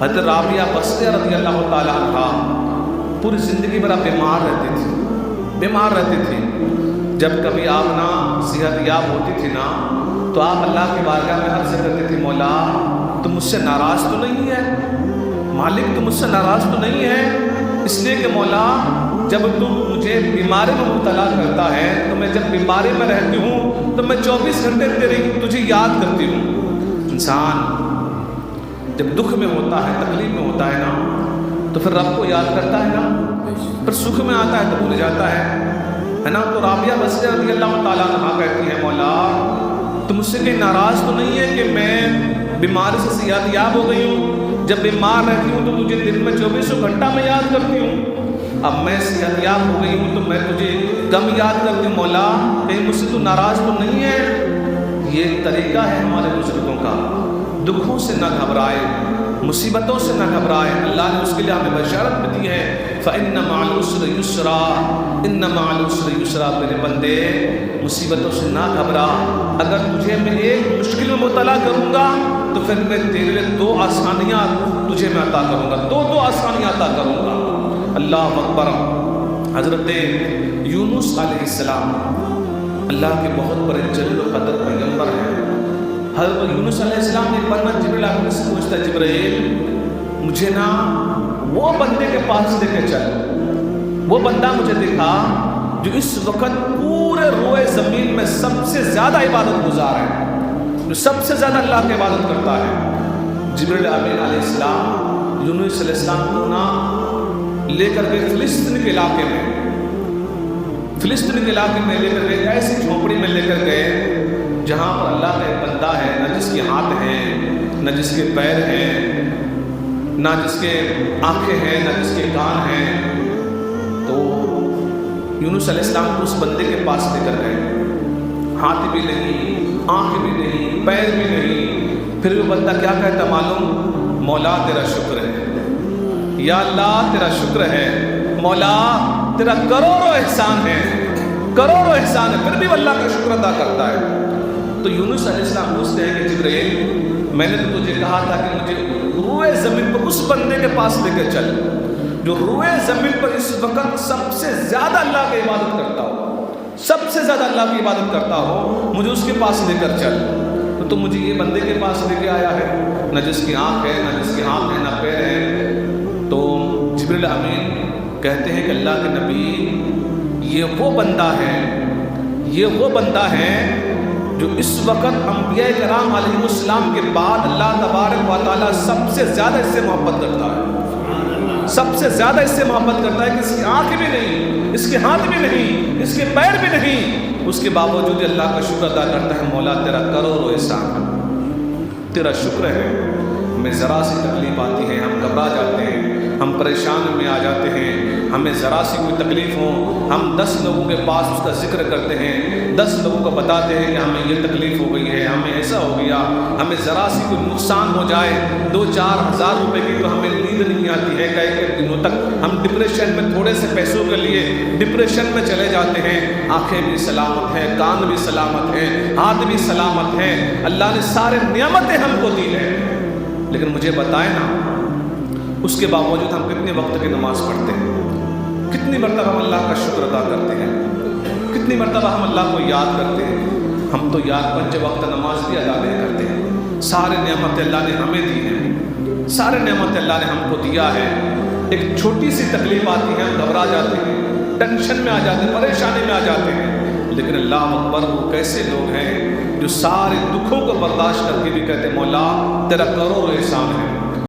حضرت رابعہ بصریہ رضی اللہ تعالیٰ عنہا پوری زندگی بھر بیمار رہتی تھی. جب کبھی آپ نا صحت یاب ہوتی تھی نا تو آپ اللہ کی بارگاہ میں عرض کرتی تھی مولا تم مجھ سے ناراض تو نہیں ہے، مالک تم مجھ سے ناراض تو نہیں ہے، اس لیے کہ مولا جب تم مجھے بیماری میں مبتلا کرتا ہے تو میں جب بیماری میں رہتی ہوں تو میں 24 گھنٹے تجھے یاد کرتی ہوں. انسان جب دکھ میں ہوتا ہے، تکلیف میں ہوتا ہے نا تو پھر رب کو یاد کرتا ہے نا، پھر سکھ میں آتا ہے تو بھول جاتا ہے نا. تو رابعہ بصریہ رضی اللہ تعالیٰ عنہا کہتی ہے مولا تم مجھ سے کہیں ناراض تو نہیں ہے کہ میں بیماری سے صحت یاب ہو گئی ہوں، جب بیمار رہتی ہوں تو تجھے دن میں 24 گھنٹہ میں یاد کرتی ہوں، اب میں صحت یاب ہو گئی ہوں تو میں تجھے کم یاد کرتی ہوں، مولا کہیں مجھ سے تو ناراض تو نہیں ہے. یہ طریقہ ہے ہمارے بزرگوں کا. دکھوں سے نہ گھبرائے، مصیبتوں سے نہ گھبرائے. اللہ نے اس کے لیے ہمیں بشارت بھی دی ہے فَإِنَّ مَعَ الْعُسْرِ يُسْرًا إِنَّ مَعَ الْعُسْرِ يُسْرًا. میرے بندے مصیبتوں سے نہ گھبرا، اگر تجھے میں ایک مشکل میں مبتلا کروں گا تو پھر میں تیرے لیے 2 آسانیاں تجھے میں عطا کروں گا، 2 آسانیاں عطا کروں گا. اللہ اکبر. حضرت یونس علیہ السلام اللہ کے بہت بڑے جلیل و قدر پیغمبر ہیں. حضرت یونس علیہ السلام نے ایک بار جبریل آ سے پوچھتا ہے جبریل مجھے نا وہ بندے کے پاس لے کے چل، وہ بندہ مجھے دکھا جو اس وقت پورے روئے زمین میں سب سے زیادہ عبادت گزار ہے، جو سب سے زیادہ اللہ کی عبادت کرتا ہے. جبریل امین علیہ السلام یونس علیہ السلام کو نا لے کر گئے فلسطین کے علاقے میں لے کر گئے، ایسی جھونپڑی میں لے کر گئے جہاں پر اللہ کا ایک بندہ ہے، نہ جس کے ہاتھ ہیں، نہ جس کے پیر ہیں، نہ جس کے آنکھیں ہیں، نہ جس کے کان ہیں. تو یونس علیہ السلام کو اس بندے کے پاس لے کر گئے، ہاتھ بھی نہیں، آنکھ بھی نہیں، پیر بھی نہیں. پھر وہ بندہ کیا کہتا معلوم؟ مولا تیرا شکر ہے، یا اللہ تیرا شکر ہے، مولا تیرا کروڑوں احسان ہے. پھر بھی وہ اللہ کا شکر ادا کرتا ہے. تو یونس علیہ السلام پوچھتے ہیں کہ جبرائیل میں نے تو تجھے کہا تھا کہ مجھے روئے زمین پر اس بندے کے پاس لے کے چل جو روئے زمین پر اس وقت سب سے زیادہ اللہ کی عبادت کرتا ہو، مجھے اس کے پاس لے کر چل. تو مجھے یہ بندے کے پاس لے کے آیا ہے، نہ جس کی آنکھ ہے، نہ جس کے ہاتھ ہے، نہ پیر ہے. تو جبریل امین کہتے ہیں کہ اللہ کے نبی یہ وہ بندہ ہے جو اس وقت انبیاء کرام علیہ السلام کے بعد اللہ تبارک و تعالیٰ سب سے زیادہ اس سے محبت کرتا ہے. کہ اس کی آنکھ بھی نہیں، اس کے ہاتھ بھی نہیں، اس کے پیر بھی نہیں، اس کے باوجود اللہ کا شکر ادا کرتا ہے. مولا تیرا کروڑوں احسان، تیرا شکر ہے. ہمیں ذرا سی تکلیف آتی ہے ہم گھبرا جاتے ہیں، ہم پریشان میں آ جاتے ہیں. ہمیں ذرا سی کوئی تکلیف ہو ہم 10 لوگوں کے پاس اس کا ذکر کرتے ہیں، 10 لوگوں کو بتاتے ہیں کہ ہمیں یہ تکلیف ہو گئی ہے، ہمیں ایسا ہو گیا. ہمیں ذرا سی کوئی نقصان ہو جائے 2-4 ہزار روپے کی تو ہمیں نیند نہیں آتی ہے، کئی دنوں تک ہم ڈپریشن میں تھوڑے سے پیسوں کے لیے ڈپریشن میں چلے جاتے ہیں. آنکھیں بھی سلامت ہیں، کان بھی سلامت ہیں، ہاتھ بھی سلامت ہیں. اللہ نے سارے نعمتیں ہم کو دی ہیں، لیکن مجھے بتائیں نا اس کے باوجود ہم کتنے وقت کی نماز پڑھتے ہیں، کتنی مرتبہ ہم اللہ کا شکر ادا کرتے ہیں، کتنی مرتبہ ہم اللہ کو یاد کرتے ہیں. ہم تو یاد 5 وقت نماز بھی ادا نہیں کرتے ہیں. سارے نعمتیں اللہ نے ہمیں دی ہیں، سارے نعمتیں اللہ نے ہم کو دیا ہے. ایک چھوٹی سی تکلیف آتی ہے ہم گھبرا جاتے ہیں، ٹینشن میں آ جاتے ہیں، پریشانی میں آ جاتے ہیں. لیکن اللہ اکبر وہ کیسے لوگ ہیں جو سارے دکھوں کو برداشت کر کے بھی کہتے ہیں مولا تیرا کروڑوں احسان ہے،